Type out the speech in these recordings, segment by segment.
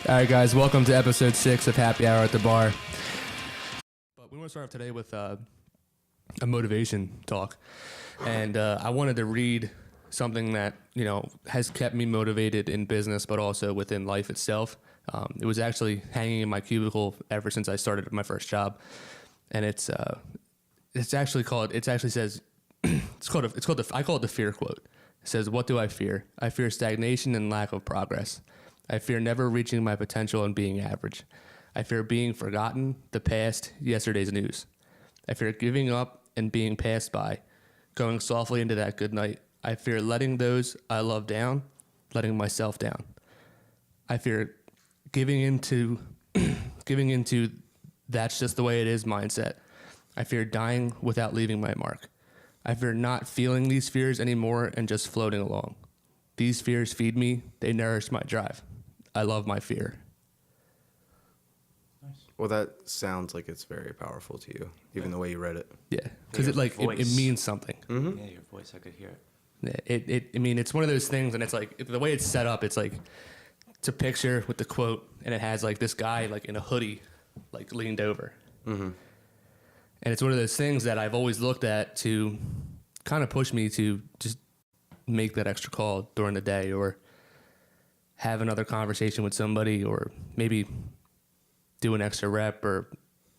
All right, guys, welcome to episode 6 of Happy Hour at the Bar. But we want to start off today with a motivation talk. And I wanted to read something that, has kept me motivated in business, but also within life itself. It was actually hanging in my cubicle ever since I started my first job. And I call it the fear quote. It says, "What do I fear? I fear stagnation and lack of progress. I fear never reaching my potential and being average. I fear being forgotten, the past, yesterday's news. I fear giving up and being passed by, going softly into that good night. I fear letting those I love down, letting myself down. I fear giving into that's just the way it is mindset. I fear dying without leaving my mark. I fear not feeling these fears anymore and just floating along. These fears feed me. They nourish my drive. I love my fear." Well, that sounds like it's very powerful to you, even the way you read it. Yeah, because it means something. Mm-hmm. Yeah, your voice, I could hear it. Yeah, it's one of those things, and it's like the way it's set up. It's like it's a picture with the quote, and it has like this guy like in a hoodie, like leaned over. Mm-hmm. And it's one of those things that I've always looked at to kind of push me to just make that extra call during the day, or have another conversation with somebody, or maybe do an extra rep, or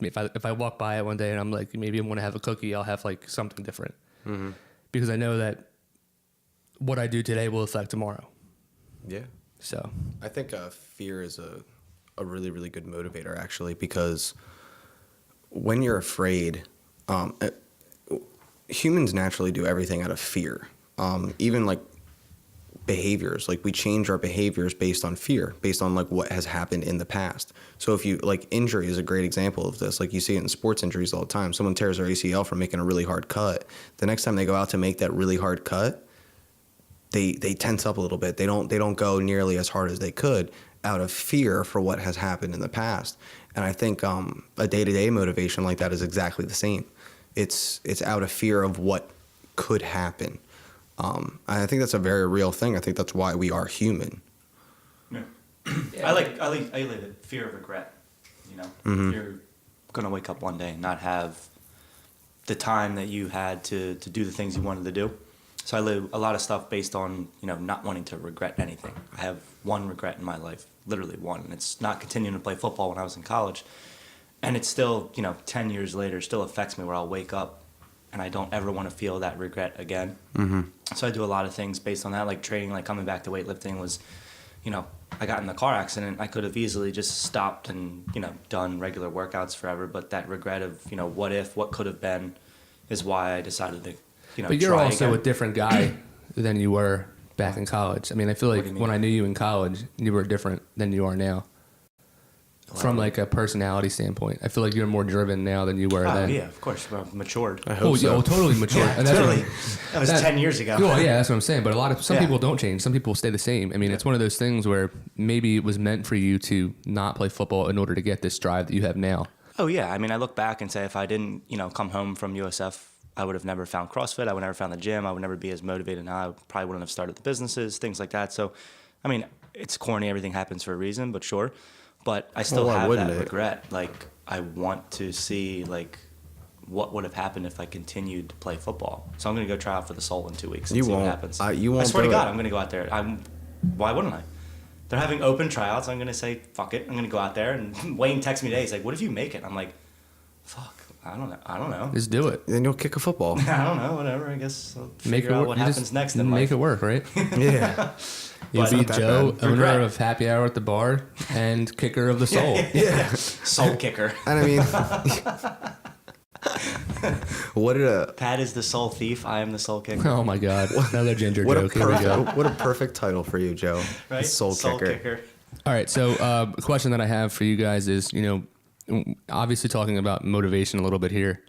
if I walk by it one day and I'm like, maybe I want to have a cookie, I'll have like something different. Mm-hmm. Because I know that what I do today will affect tomorrow. Yeah. So I think fear is a really, really good motivator, actually, because when you're afraid, humans naturally do everything out of fear. Even like behaviors, like we change our behaviors based on fear, based on like what has happened in the past. So if you like, injury is a great example of this. Like you see it in sports injuries all the time. Someone tears their ACL from making a really hard cut. The next time they go out to make that really hard cut, they tense up a little bit. They don't go nearly as hard as they could out of fear for what has happened in the past. And I think a day-to-day motivation like that is exactly the same. It's out of fear of what could happen. I think that's a very real thing. I think that's why we are human. Yeah. I like the fear of regret. Mm-hmm. You're gonna wake up one day and not have the time that you had to do the things you wanted to do. So I live a lot of stuff based on not wanting to regret anything. I have one regret in my life, literally one, and it's not continuing to play football when I was in college. And it's still 10 years later still affects me, where I'll wake up and I don't ever want to feel that regret again. Mm-hmm. So I do a lot of things based on that, like training, like coming back to weightlifting was, I got in the car accident. I could have easily just stopped and, done regular workouts forever. But that regret of, what could have been is why I decided to, But you're try also again. a different guy than you were back in college. I mean, I feel like when I knew you in college, you were different than you are now. From like a personality standpoint, I feel like you're more driven now than you were then. Yeah, of course, matured. I hope so. Totally matured. Yeah, and that's totally. That was 10 years ago. Well, yeah, that's what I'm saying. But some people don't change. Some people stay the same. I mean, it's one of those things where maybe it was meant for you to not play football in order to get this drive that you have now. Oh yeah, I mean, I look back and say if I didn't, come home from USF, I would have never found CrossFit. I would never found the gym. I would never be as motivated now. I probably wouldn't have started the businesses, things like that. So, I mean, it's corny. Everything happens for a reason, but sure. But I still have that regret. Like, I want to see, like, what would have happened if I continued to play football. So I'm going to go try out for the Soul in 2 weeks and see what happens. You won't. I swear to God, I'm going to go out there. Why wouldn't I? They're having open tryouts. I'm going to say, fuck it. I'm going to go out there. And Wayne texts me today. He's like, what if you make it? I'm like, fuck. I don't know. Just do it. Then you'll kick a football. I don't know. Whatever. I guess I'll figure out what happens next in life. Make it work, right? Yeah. You'll be Joe, owner of Happy Hour at the Bar and kicker of the Soul. Yeah. Soul kicker. And I mean, Pat is the soul thief. I am the soul kicker. Oh my God. Another ginger joke. Here we go. What a perfect title for you, Joe. Right? Soul kicker. All right. So a question that I have for you guys is, obviously talking about motivation a little bit here.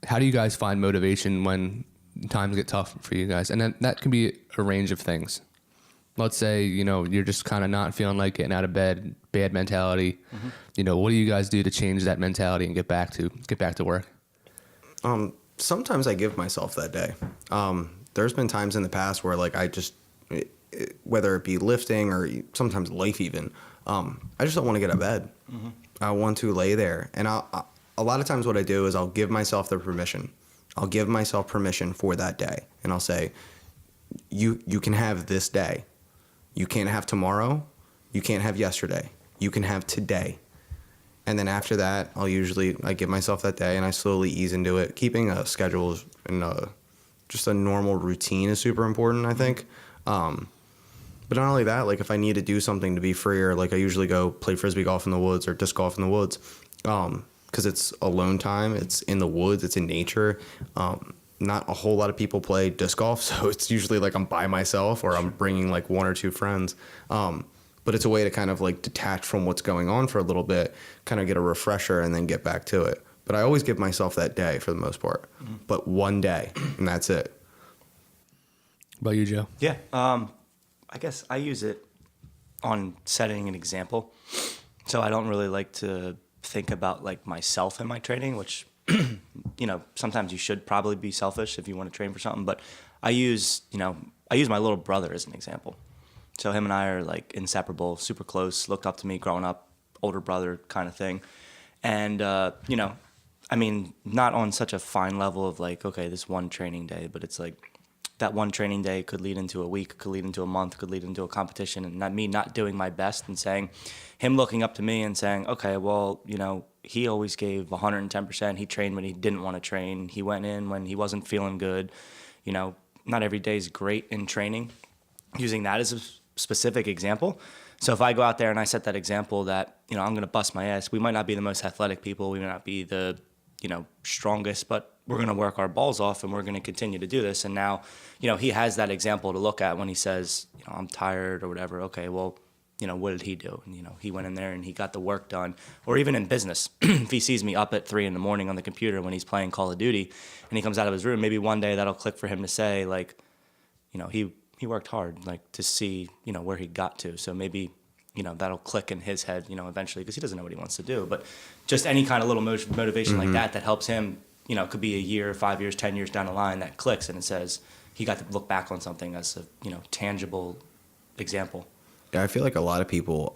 How do you guys find motivation when times get tough for you guys? And then that can be a range of things. Let's say, you're just kind of not feeling like getting out of bed, bad mentality. Mm-hmm. What do you guys do to change that mentality and get back to work? Sometimes I give myself that day. There's been times in the past where like whether it be lifting or sometimes life even. I just don't want to get out of bed. I want to lay there. And a lot of times what I do is I'll give myself the permission. I'll give myself permission for that day. And I'll say, you can have this day. You can't have tomorrow. You can't have yesterday. You can have today. And then after that, I give myself that day and I slowly ease into it. Keeping a schedule and just a normal routine is super important, I think. But not only that, like if I need to do something to be freer, like I usually go play frisbee golf in the woods or disc golf in the woods, because it's alone time. It's in the woods. It's in nature. Not a whole lot of people play disc golf, so it's usually like I'm by myself or I'm bringing like one or two friends. But it's a way to kind of like detach from what's going on for a little bit, kind of get a refresher and then get back to it. But I always give myself that day for the most part, but one day and that's it. What about you, Joe? Yeah. I guess I use it on setting an example. So I don't really like to think about like myself in my training, which, sometimes you should probably be selfish if you want to train for something. But I use my little brother as an example. So him and I are like inseparable, super close, looked up to me growing up, older brother kind of thing. And, not on such a fine level of like, okay, this one training day, but it's like that one training day could lead into a week, could lead into a month, could lead into a competition, and not me not doing my best and saying, him looking up to me and saying, okay, well, he always gave 110%. He trained when he didn't want to train. He went in when he wasn't feeling good. Not every day is great in training. Using that as a specific example. So if I go out there and I set that example that, I'm going to bust my ass, we might not be the most athletic people. We might not be the, strongest, but we're going to work our balls off and we're going to continue to do this. And now, he has that example to look at when he says, I'm tired or whatever. Okay, well, what did he do? And, he went in there and he got the work done. Or even in business, if he sees me up at 3 a.m. on the computer when he's playing Call of Duty and he comes out of his room, maybe one day that'll click for him to say, like, he worked hard, like, to see, where he got to. So maybe, that'll click in his head, eventually, because he doesn't know what he wants to do. But just any kind of little motivation like that helps him, could be a year, 5 years, 10 years down the line that clicks and it says he got to look back on something as a, tangible example. Yeah, I feel like a lot of people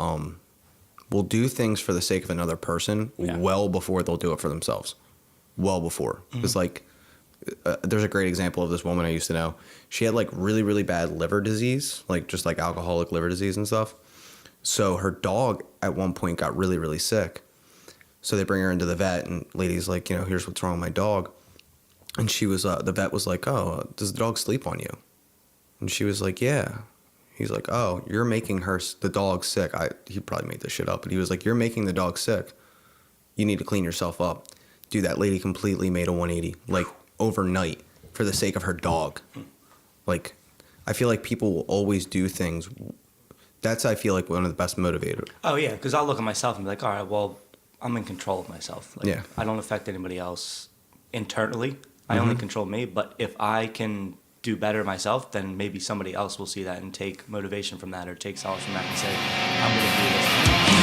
will do things for the sake of another person well before they'll do it for themselves. Well before. It's like, there's a great example of this woman I used to know. She had like really, really bad liver disease, like just like alcoholic liver disease and stuff. So her dog at one point got really, really sick. So they bring her into the vet and lady's like, here's what's wrong with my dog. And she was, the vet was like, oh, does the dog sleep on you? And she was like, yeah. He's like, oh, you're making the dog sick. He probably made this shit up, but he was like, you're making the dog sick. You need to clean yourself up. Dude, that lady completely made a 180, like overnight, for the sake of her dog. Like, I feel like people will always do things. That's, I feel like, one of the best motivators. Oh, yeah, because I'll look at myself and be like, all right, well, I'm in control of myself. Like, yeah. I don't affect anybody else internally. I only control me. But if I can do better myself, then maybe somebody else will see that and take motivation from that or take solace from that and say, I'm going to do this.